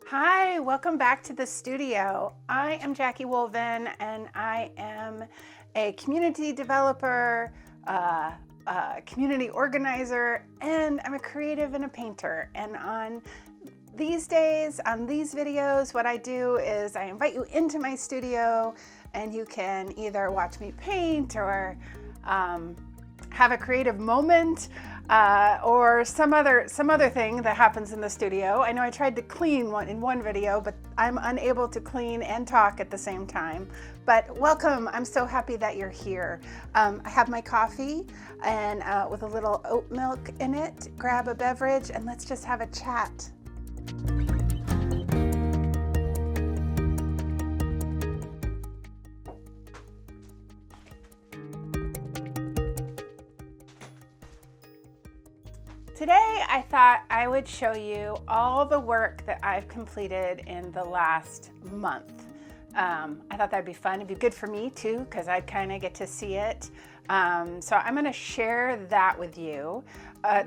Hi, welcome back to the studio. I am Jackie Wolven and I am a community developer, community organizer, and I'm a creative and a painter. And on these days, on these videos, what I do is I invite you into my studio and you can either watch me paint or have a creative moment or some other thing that happens in the studio. I know I tried to clean in one video, but I'm unable to clean and talk at the same time. But welcome, I'm so happy that you're here. I have my coffee and with a little oat milk in it. Grab a beverage and let's just have a chat. Today, I thought I would show you all the work that I've completed in the last month. I thought that'd be fun. It'd be good for me too, because I'd kind of get to see it. So I'm going to share that with you.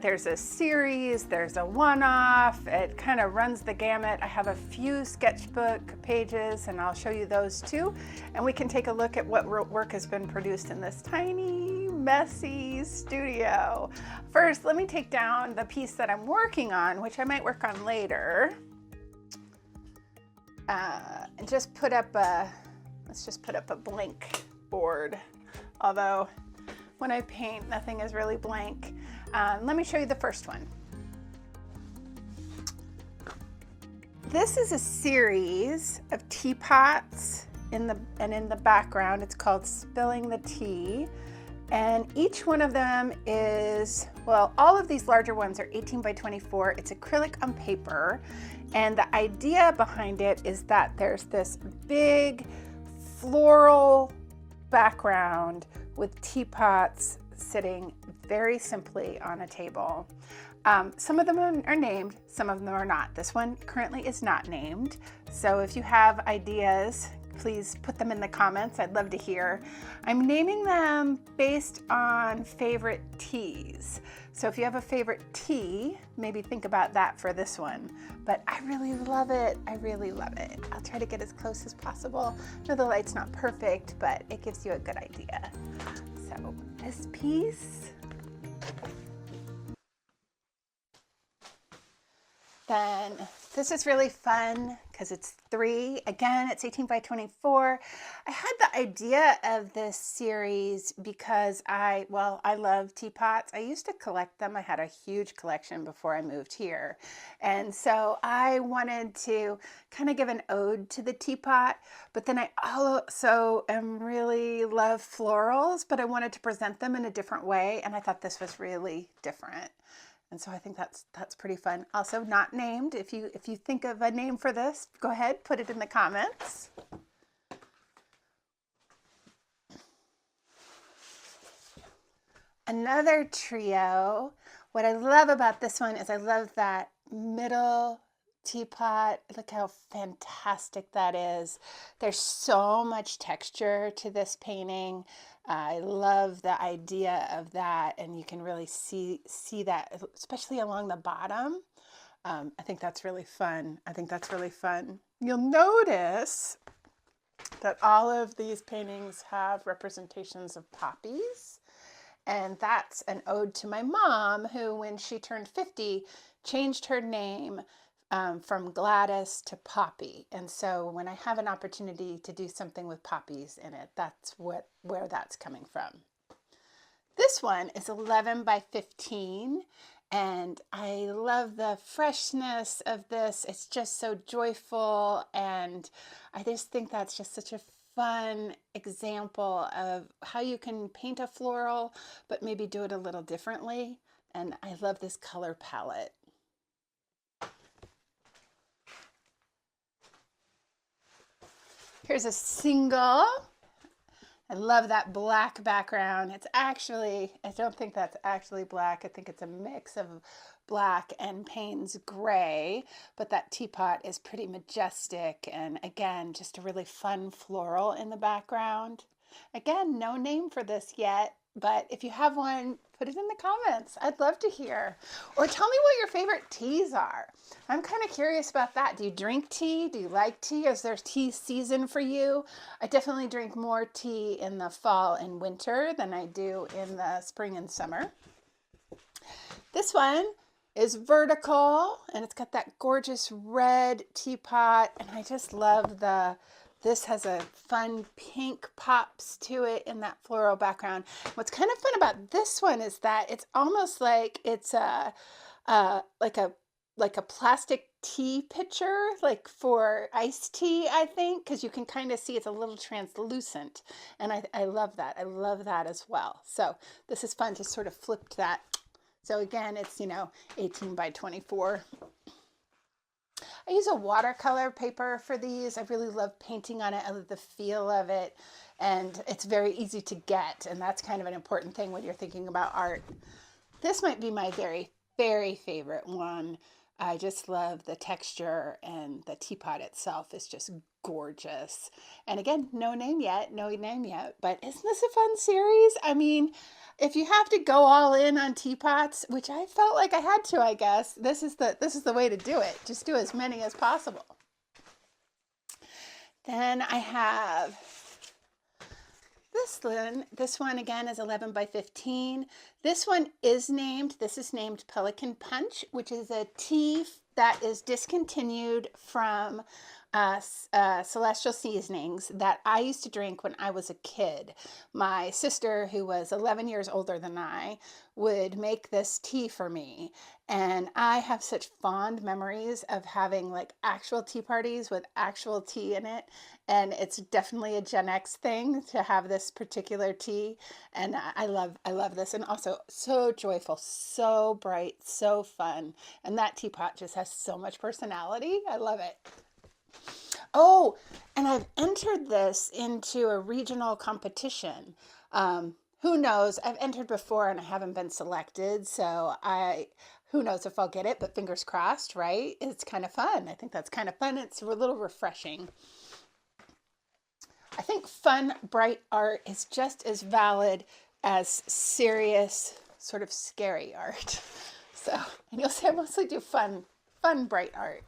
There's a series, there's a one-off, it kind of runs the gamut. I have a few sketchbook pages and I'll show you those too. And we can take a look at what work has been produced in this tiny, messy studio. First, let me take down the piece that I'm working on, which I might work on later. And just put up let's just put up a blank board. Although when I paint, nothing is really blank. Let me show you the first one. This is a series of teapots in the background. It's called Spilling the Tea. And each one of them is, well, all of these larger ones are 18 by 24. It's acrylic on paper. And the idea behind it is that there's this big floral background with teapots sitting very simply on a table. Some of them are named, some of them are not. This one currently is not named. So if you have ideas, please put them in the comments. I'd love to hear. I'm naming them based on favorite teas. So if you have a favorite tea, maybe think about that for this one. But I really love it. I really love it. I'll try to get as close as possible. I know the light's not perfect, but it gives you a good idea. So this piece. Then this is really fun because it's 3. Again, it's 18 by 24. I had the idea of this series because I love teapots. I used to collect them. I had a huge collection before I moved here. And so I wanted to kind of give an ode to the teapot, but then I also really love florals, but I wanted to present them in a different way. And I thought this was really different. And so I think that's pretty fun. Also not named. If you think of a name for this, go ahead, put it in the comments. Another trio. What I love about this one is I love that middle teapot. Look how fantastic that is. There's so much texture to this painting. I love the idea of that, and you can really see that, especially along the bottom. I think that's really fun. You'll notice that all of these paintings have representations of poppies, and that's an ode to my mom, who, when she turned 50, changed her name from Gladys to Poppy. And so when I have an opportunity to do something with poppies in it, that's where that's coming from. This one is 11 by 15, and I love the freshness of this. It's just so joyful, and I just think that's just such a fun example of how you can paint a floral, but maybe do it a little differently. And I love this color palette. Here's a single. I love that black background. It's actually, I don't think that's actually black. I think it's a mix of black and Payne's gray, but that teapot is pretty majestic. And again, just a really fun floral in the background. Again, no name for this yet, but if you have one, Put it in the comments. I'd love to hear. Or tell me what your favorite teas are. I'm kind of curious about that. Do you drink tea? Do you like tea? Is there tea season for you? I definitely drink more tea in the fall and winter than I do in the spring and summer. This one is vertical and it's got that gorgeous red teapot, and I just love this has a fun pink pops to it in that floral background. What's kind of fun about this one is that it's almost like it's like a plastic tea pitcher, like for iced tea, I think, because you can kind of see it's a little translucent. And I love that. I love that as well. So this is fun to sort of flip that. So again, it's, 18 by 24. I use a watercolor paper for these. I really love painting on it. I love the feel of it. And it's very easy to get. And that's kind of an important thing when you're thinking about art. This might be my very, very favorite one. I just love the texture, and the teapot itself is just gorgeous. And again, no name yet, but isn't this a fun series? I mean, if you have to go all in on teapots, which I felt like I had to, I guess, this is the way to do it. Just do as many as possible. Then I have this one again is 11 by 15. This is named Pelican Punch, which is a tea that is discontinued from Celestial Seasonings that I used to drink when I was a kid. My sister, who was 11 years older than I, would make this tea for me. And I have such fond memories of having like actual tea parties with actual tea in it. And it's definitely a Gen X thing to have this particular tea. And I love this. And also so joyful, so bright, so fun. And that teapot just has so much personality. I love it. Oh, and I've entered this into a regional competition. Who knows? I've entered before and I haven't been selected. So who knows if I'll get it, but fingers crossed, right? It's kind of fun. I think that's kind of fun. It's a little refreshing. I think fun, bright art is just as valid as serious, sort of scary art. So, and you'll see I mostly do fun, bright art.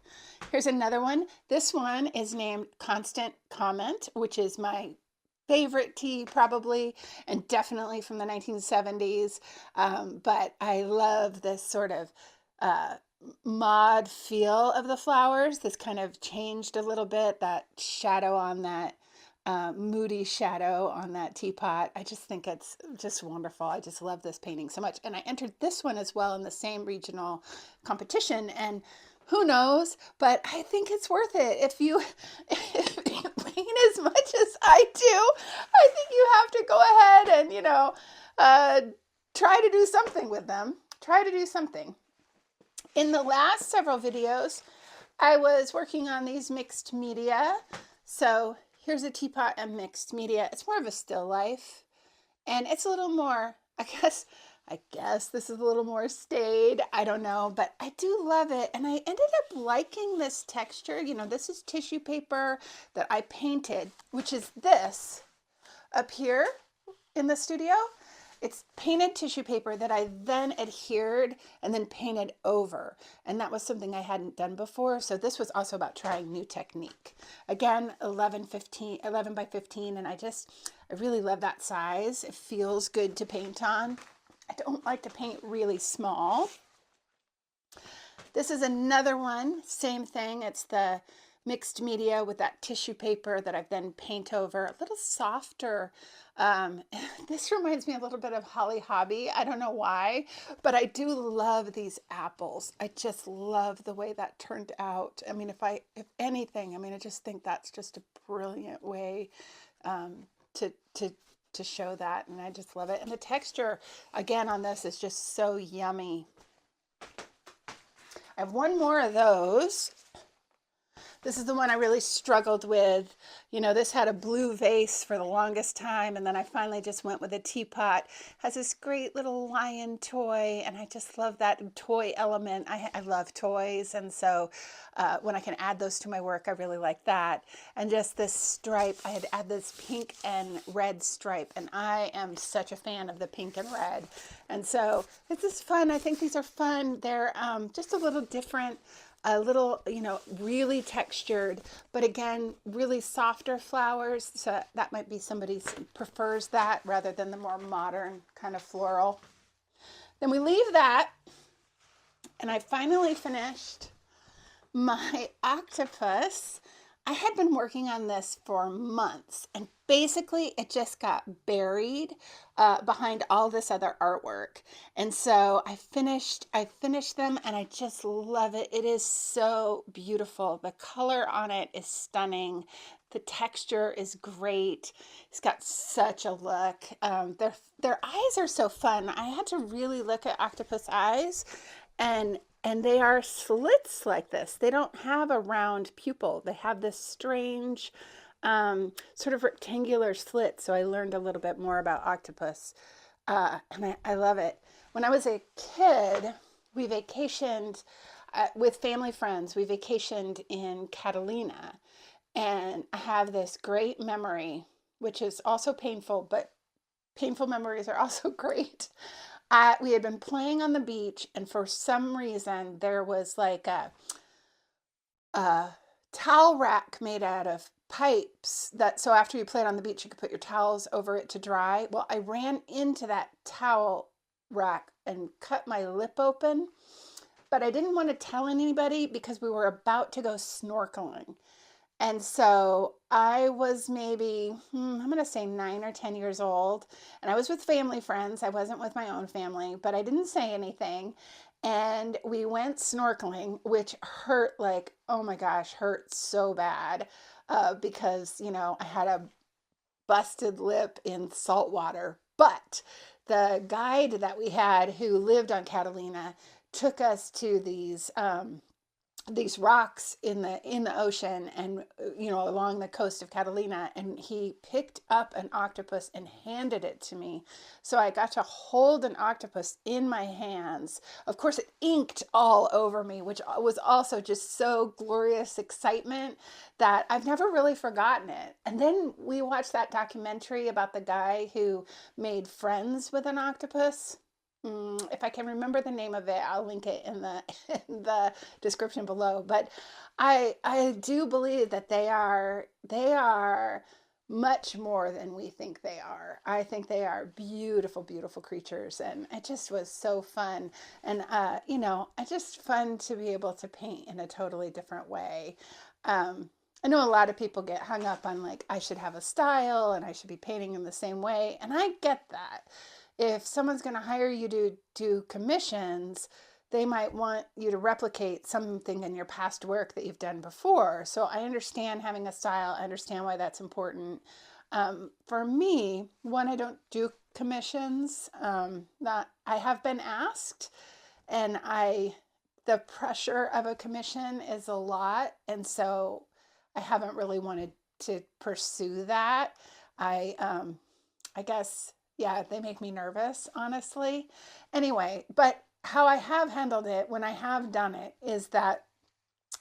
Here's another one. This one is named Constant Comment, which is my favorite tea probably, and definitely from the 1970s. But I love this sort of mod feel of the flowers. This kind of changed a little bit, that shadow on that moody shadow on that teapot. I just think it's just wonderful. I just love this painting so much. And I entered this one as well in the same regional competition, and who knows, but I think it's worth it. If you paint as much as I do, I think you have to go ahead and, try to do something with them. Try to do something. In the last several videos, I was working on these mixed media. So here's a teapot and mixed media. It's more of a still life, and it's a little more, I guess this is a little more staid. I don't know, but I do love it. And I ended up liking this texture. This is tissue paper that I painted, which is this up here in the studio. It's painted tissue paper that I then adhered and then painted over. And that was something I hadn't done before. So this was also about trying new technique. Again, 11 by 15. And I really love that size. It feels good to paint on. I don't like to paint really small. This is another one, same thing. It's the mixed media with that tissue paper that I've then paint over, a little softer. This reminds me a little bit of Holly Hobby. I don't know why, but I do love these apples. I just love the way that turned out. I mean, if anything, I just think that's just a brilliant way to show that, and I just love it. And the texture again on this is just so yummy. I have one more of those. This is the one I really struggled with. You know, this had a blue vase for the longest time, and then I finally just went with a teapot. Has this great little lion toy, and I just love that toy element. I love toys, and so when I can add those to my work, I really like that. And just this stripe, I had to add this pink and red stripe, and I am such a fan of the pink and red. And so this is fun. I think these are fun. They're just a little different, a little, you know, really textured, but again, really softer flowers. So that might be somebody prefers that rather than the more modern kind of floral. Then we leave that, and I finally finished my octopus. I had been working on this for months, and basically it just got buried behind all this other artwork. And so I finished them, and I just love it. It is so beautiful. The color on it is stunning. The texture is great. It's got such a look. Their eyes are so fun. I had to really look at octopus eyes, and they are slits like this. They don't have a round pupil. They have this strange sort of rectangular slit. So I learned a little bit more about octopus, and I love it. When I was a kid, we vacationed with family friends. We vacationed in Catalina, and I have this great memory, which is also painful, but painful memories are also great. We had been playing on the beach, and for some reason, there was like a towel rack made out of pipes that so after you played on the beach, you could put your towels over it to dry. Well, I ran into that towel rack and cut my lip open, but I didn't want to tell anybody because we were about to go snorkeling. And so I was maybe, I'm going to say 9 or 10 years old. And I was with family friends. I wasn't with my own family, but I didn't say anything. And we went snorkeling, which hurt like, oh my gosh, hurt so bad because, you know, I had a busted lip in salt water. But the guide that we had who lived on Catalina took us to these rocks in the ocean, and you know, along the coast of Catalina, and he picked up an octopus and handed it to me. So I got to hold an octopus in my hands. Of course, it inked all over me, which was also just so glorious excitement that I've never really forgotten it. And then we watched that documentary about the guy who made friends with an octopus. If I can remember the name of it, I'll link it in the in the description below. But I do believe that they are much more than we think they are. I think they are beautiful, beautiful creatures, and it just was so fun. And you know, it's just fun to be able to paint in a totally different way. I know a lot of people get hung up on like I should have a style and I should be painting in the same way, and I get that. If someone's going to hire you to do commissions, they might want you to replicate something in your past work that you've done before. So I understand having a style. I understand why that's important. For me, one, I don't do commissions. Not I have been asked, and the pressure of a commission is a lot, and so I haven't really wanted to pursue that. I guess, yeah, they make me nervous, honestly. Anyway, but how I have handled it when I have done it is that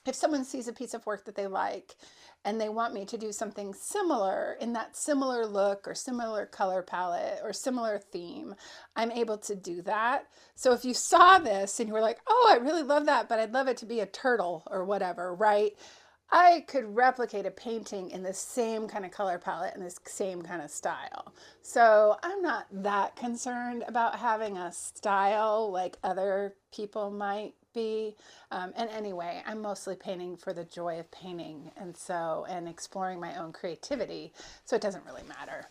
if someone sees a piece of work that they like and they want me to do something similar in that similar look or similar color palette or similar theme, I'm able to do that. So if you saw this and you were like, oh, I really love that, but I'd love it to be a turtle or whatever, right? I could replicate a painting in the same kind of color palette and this same kind of style. So I'm not that concerned about having a style like other people might be. And anyway, I'm mostly painting for the joy of painting, and exploring my own creativity. So it doesn't really matter.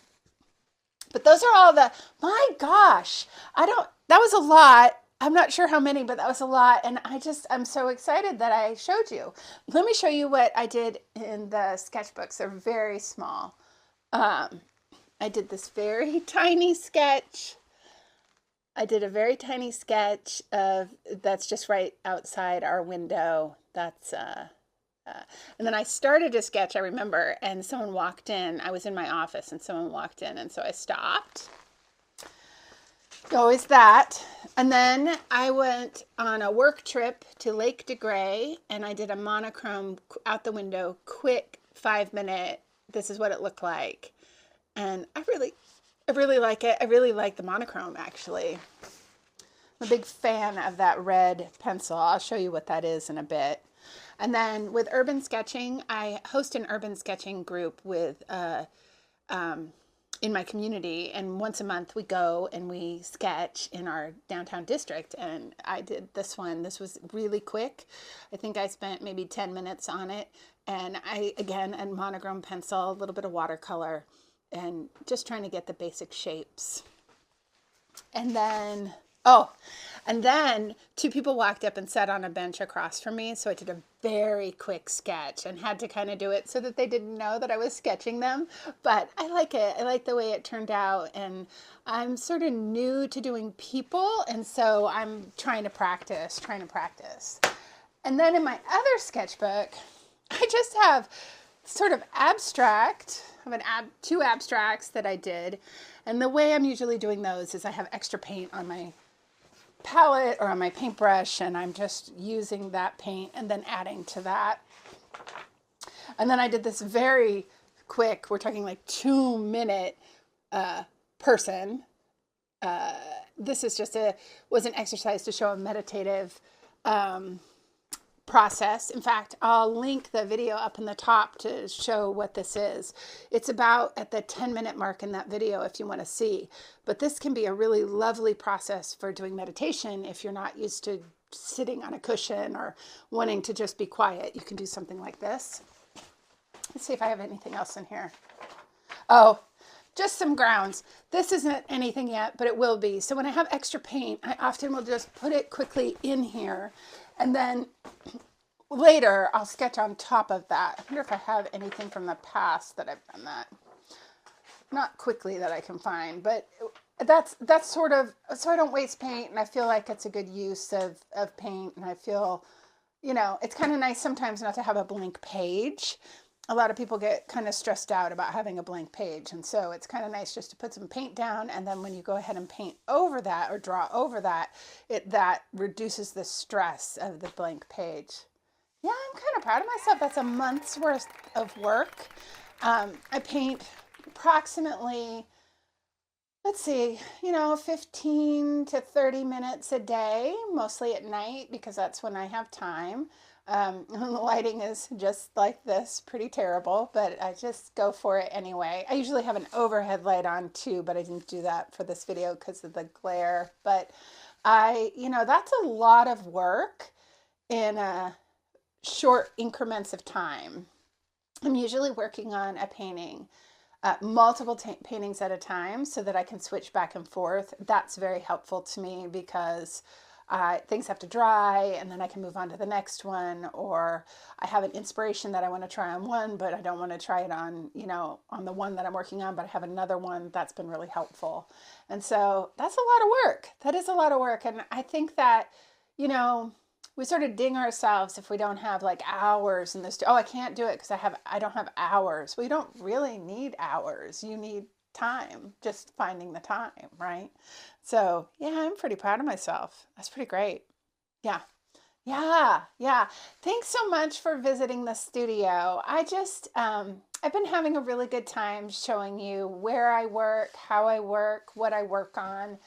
But those are all my gosh, that was a lot. I'm not sure how many, but that was a lot. And I'm so excited that I showed you. Let me show you what I did in the sketchbooks. They're very small. Um, I did this very tiny sketch. I did a very tiny sketch of that's just right outside our window. That's And then I started to sketch, I remember, and someone walked in. I was in my office and someone walked in, and so I stopped. Always that. And then I went on a work trip to Lake de Grey and I did a monochrome out the window, quick 5 minute. This is what it looked like. And I really like it. I really like the monochrome actually. I'm a big fan of that red pencil. I'll show you what that is in a bit. And then with urban sketching, I host an urban sketching group with in my community, and once a month we go and we sketch in our downtown district. And I did this one. This was really quick. I think I spent maybe 10 minutes on it. And I, again, a monochrome pencil, a little bit of watercolor, and just trying to get the basic shapes. And then, oh, and then two people walked up and sat on a bench across from me. So I did a very quick sketch and had to kind of do it so that they didn't know that I was sketching them. But I like it. I like the way it turned out. And I'm sort of new to doing people. And so I'm trying to practice. And then in my other sketchbook, I just have sort of abstract. I have two abstracts that I did. And the way I'm usually doing those is I have extra paint on my palette or on my paintbrush, and I'm just using that paint and then adding to that. And then I did this very quick, we're talking like 2 minute person. This is was an exercise to show a meditative process. In fact, I'll link the video up in the top to show what this is. It's about at the 10-minute mark in that video if you want to see. But this can be a really lovely process for doing meditation if you're not used to sitting on a cushion or wanting to just be quiet. You can do something like this. Let's see if I have anything else in here. Oh, just some grounds. This isn't anything yet, but it will be. So when I have extra paint, I often will just put it quickly in here. And then later I'll sketch on top of that. I wonder if I have anything from the past that I've done that. Not quickly that I can find, but that's sort of, so I don't waste paint and I feel like it's a good use of paint. And I feel, it's kind of nice sometimes not to have a blank page. A lot of people get kind of stressed out about having a blank page. And so it's kind of nice just to put some paint down. And then when you go ahead and paint over that or draw over that, that reduces the stress of the blank page. Yeah, I'm kind of proud of myself. That's a month's worth of work. I paint approximately, let's see, 15 to 30 minutes a day, mostly at night because that's when I have time. The lighting is just like this, pretty terrible, but I just go for it anyway. I usually have an overhead light on too, but I didn't do that for this video because of the glare. But that's a lot of work in short increments of time. I'm usually working on a painting, multiple paintings at a time so that I can switch back and forth. That's very helpful to me because things have to dry and then I can move on to the next one, or I have an inspiration that I want to try on one, but I don't want to try it on, on the one that I'm working on, but I have another one that's been really helpful. And so that's a lot of work. That is a lot of work. And I think that, we sort of ding ourselves if we don't have like hours in this. Oh, I can't do it because I don't have hours. Well, you don't really need hours. You need time, just finding the time, right? So yeah, I'm pretty proud of myself. That's pretty great. Yeah. Yeah. Thanks so much for visiting the studio. I've been having a really good time showing you where I work, how I work, what I work on.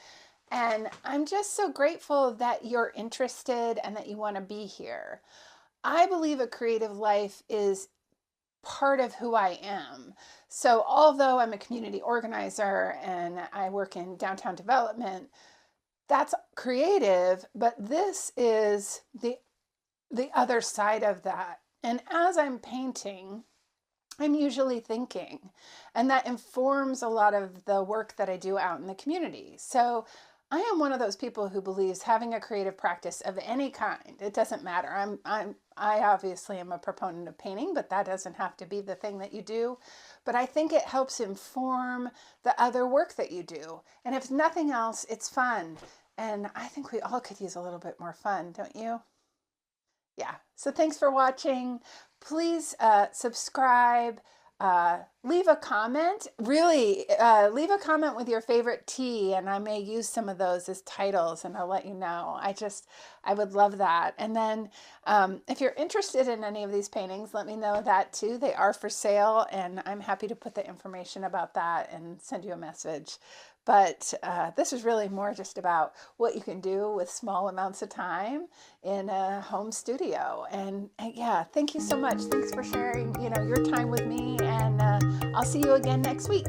And I'm just so grateful that you're interested and that you want to be here. I believe a creative life is part of who I am. So although I'm a community organizer and I work in downtown development, that's creative, but this is the other side of that. And as I'm painting, I'm usually thinking, and that informs a lot of the work that I do out in the community. So I am one of those people who believes having a creative practice of any kind, it doesn't matter. I obviously am a proponent of painting, but that doesn't have to be the thing that you do. But I think it helps inform the other work that you do. And if nothing else, it's fun. And I think we all could use a little bit more fun, don't you? Yeah. So thanks for watching. Please subscribe. Leave a comment. Really, leave a comment with your favorite tea, and I may use some of those as titles, and I'll let you know. I would love that. And then, if you're interested in any of these paintings, let me know that too. They are for sale, and I'm happy to put the information about that and send you a message. But this is really more just about what you can do with small amounts of time in a home studio. And yeah, thank you so much. Thanks for sharing, your time with me. And I'll see you again next week.